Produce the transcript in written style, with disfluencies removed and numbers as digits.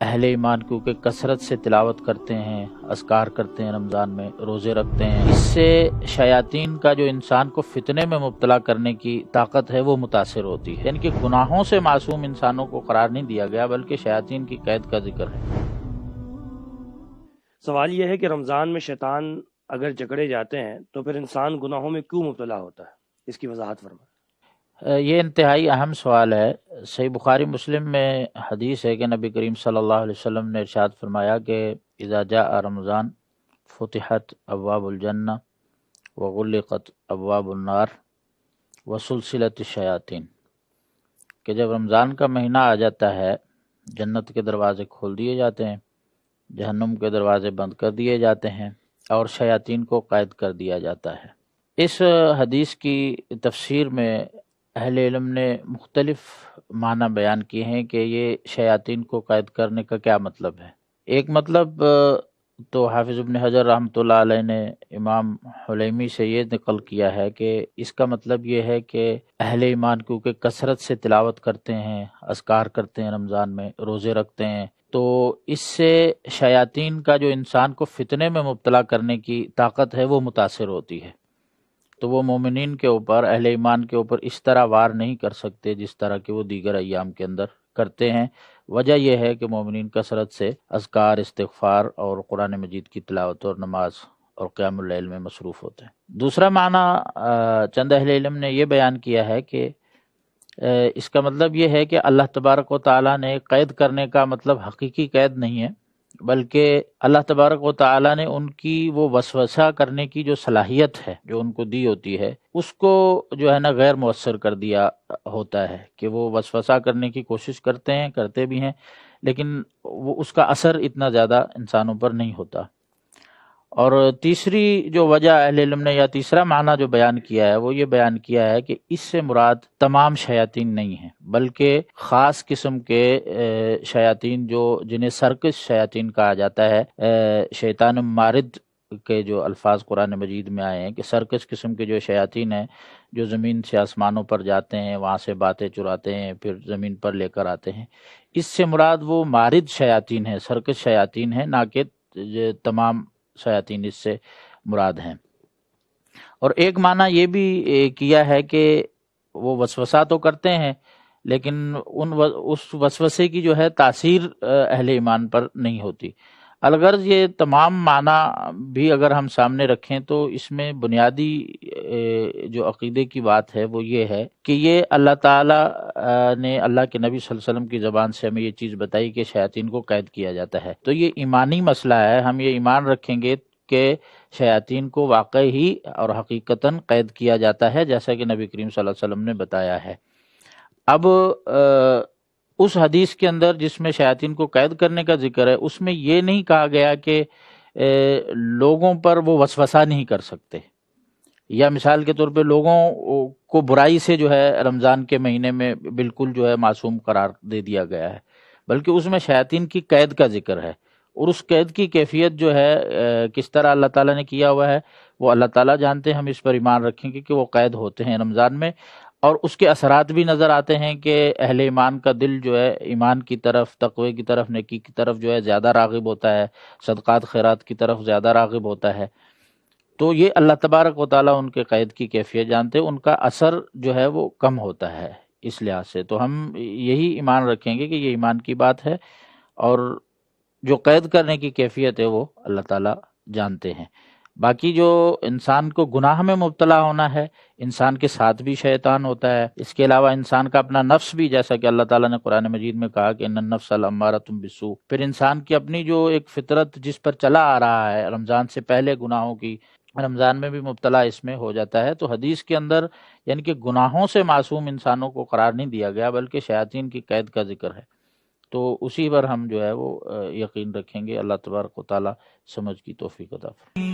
اہل ایمان کیونکہ کثرت سے تلاوت کرتے ہیں، اذکار کرتے ہیں، رمضان میں روزے رکھتے ہیں، اس سے شیاطین کا جو انسان کو فتنے میں مبتلا کرنے کی طاقت ہے وہ متاثر ہوتی ہے۔ یعنی کہ گناہوں سے معصوم انسانوں کو قرار نہیں دیا گیا بلکہ شیاطین کی قید کا ذکر ہے۔ سوال یہ ہے کہ رمضان میں شیطان اگر جکڑے جاتے ہیں تو پھر انسان گناہوں میں کیوں مبتلا ہوتا ہے؟ اس کی وضاحت فرمائیں۔ یہ انتہائی اہم سوال ہے۔ صحیح بخاری مسلم میں حدیث ہے کہ نبی کریم صلی اللہ علیہ وسلم نے ارشاد فرمایا کہ اذا جاء رمضان فتحت ابواب الجنہ وغلقت ابواب النار وسلسلت الشیاطین، کہ جب رمضان کا مہینہ آ جاتا ہے جنت کے دروازے کھول دیے جاتے ہیں، جہنم کے دروازے بند کر دیے جاتے ہیں اور شیاطین کو قید کر دیا جاتا ہے۔ اس حدیث کی تفسیر میں اہل علم نے مختلف معنی بیان کیے ہیں کہ یہ شیاطین کو قید کرنے کا کیا مطلب ہے۔ ایک مطلب تو حافظ ابن حجر رحمۃ اللہ علیہ نے امام حلیمی سے یہ نقل کیا ہے کہ اس کا مطلب یہ ہے کہ اہل ایمان کیونکہ کثرت سے تلاوت کرتے ہیں، اذکار کرتے ہیں، رمضان میں روزے رکھتے ہیں، تو اس سے شیاطین کا جو انسان کو فتنے میں مبتلا کرنے کی طاقت ہے وہ متاثر ہوتی ہے، تو وہ مومنین کے اوپر، اہل ایمان کے اوپر اس طرح وار نہیں کر سکتے جس طرح کہ وہ دیگر ایام کے اندر کرتے ہیں۔ وجہ یہ ہے کہ مومنین کثرت سے اذکار، استغفار اور قرآن مجید کی تلاوت اور نماز اور قیام اللیل میں مصروف ہوتے ہیں۔ دوسرا معنی چند اہل علم نے یہ بیان کیا ہے کہ اس کا مطلب یہ ہے کہ اللہ تبارک و تعالیٰ نے قید کرنے کا مطلب حقیقی قید نہیں ہے، بلکہ اللہ تبارک و تعالیٰ نے ان کی وہ وسوسہ کرنے کی جو صلاحیت ہے جو ان کو دی ہوتی ہے اس کو جو ہے نا غیر مؤثر کر دیا ہوتا ہے، کہ وہ وسوسہ کرنے کی کوشش کرتے بھی ہیں لیکن وہ اس کا اثر اتنا زیادہ انسانوں پر نہیں ہوتا۔ اور تیسری جو وجہ اہل علم نے یا تیسرا معنی جو بیان کیا ہے وہ یہ بیان کیا ہے کہ اس سے مراد تمام شیاطین نہیں ہیں بلکہ خاص قسم کے شیاطین جنہیں سرکش شیاطین کہا جاتا ہے۔ شیطان مارد کے جو الفاظ قرآن مجید میں آئے ہیں کہ سرکش قسم کے جو شیاطین ہیں جو زمین سے آسمانوں پر جاتے ہیں، وہاں سے باتیں چراتے ہیں، پھر زمین پر لے کر آتے ہیں، اس سے مراد وہ مارد شیاطین ہیں، سرکش شیاطین ہیں، نہ کہ تمام شیاطین اس سے مراد ہیں۔ اور ایک معنی یہ بھی کیا ہے کہ وہ وسوسہ تو کرتے ہیں لیکن اس وسوسے کی جو ہے تاثیر اہل ایمان پر نہیں ہوتی۔ الغرض یہ تمام معنی بھی اگر ہم سامنے رکھیں تو اس میں بنیادی جو عقیدے کی بات ہے وہ یہ ہے کہ یہ اللہ تعالیٰ نے اللہ کے نبی صلی اللہ علیہ وسلم کی زبان سے ہمیں یہ چیز بتائی کہ شیاطین کو قید کیا جاتا ہے، تو یہ ایمانی مسئلہ ہے۔ ہم یہ ایمان رکھیں گے کہ شیاطین کو واقعی ہی اور حقیقتاً قید کیا جاتا ہے جیسا کہ نبی کریم صلی اللہ علیہ وسلم نے بتایا ہے۔ اب اس حدیث کے اندر جس میں شیاطین کو قید کرنے کا ذکر ہے اس میں یہ نہیں کہا گیا کہ لوگوں پر وہ وسوسہ نہیں کر سکتے، یا مثال کے طور پہ لوگوں کو برائی سے جو ہے رمضان کے مہینے میں بالکل جو ہے معصوم قرار دے دیا گیا ہے، بلکہ اس میں شیاطین کی قید کا ذکر ہے، اور اس قید کی کیفیت جو ہے کس طرح اللہ تعالیٰ نے کیا ہوا ہے وہ اللہ تعالیٰ جانتے ہیں۔ ہم اس پر ایمان رکھیں گے کہ وہ قید ہوتے ہیں رمضان میں، اور اس کے اثرات بھی نظر آتے ہیں کہ اہل ایمان کا دل جو ہے ایمان کی طرف، تقوی کی طرف، نیکی کی طرف جو ہے زیادہ راغب ہوتا ہے، صدقات خیرات کی طرف زیادہ راغب ہوتا ہے، تو یہ اللہ تبارک و تعالیٰ ان کے قید کی کیفیت جانتے ہیں، ان کا اثر جو ہے وہ کم ہوتا ہے اس لحاظ سے۔ تو ہم یہی ایمان رکھیں گے کہ یہ ایمان کی بات ہے، اور جو قید کرنے کی کیفیت ہے وہ اللہ تعالیٰ جانتے ہیں۔ باقی جو انسان کو گناہ میں مبتلا ہونا ہے، انسان کے ساتھ بھی شیطان ہوتا ہے، اس کے علاوہ انسان کا اپنا نفس بھی، جیسا کہ اللہ تعالیٰ نے قرآن مجید میں کہا کہ ان النفس لامارۃ بالسوء، پھر انسان کی اپنی جو ایک فطرت جس پر چلا آ رہا ہے رمضان سے پہلے گناہوں کی، رمضان میں بھی مبتلا اس میں ہو جاتا ہے۔ تو حدیث کے اندر یعنی کہ گناہوں سے معصوم انسانوں کو قرار نہیں دیا گیا بلکہ شیاطین کی قید کا ذکر ہے، تو اسی پر ہم جو ہے وہ یقین رکھیں گے۔ اللہ تبارک و تعالیٰ سمجھ کی توفیق عطا فرمائے۔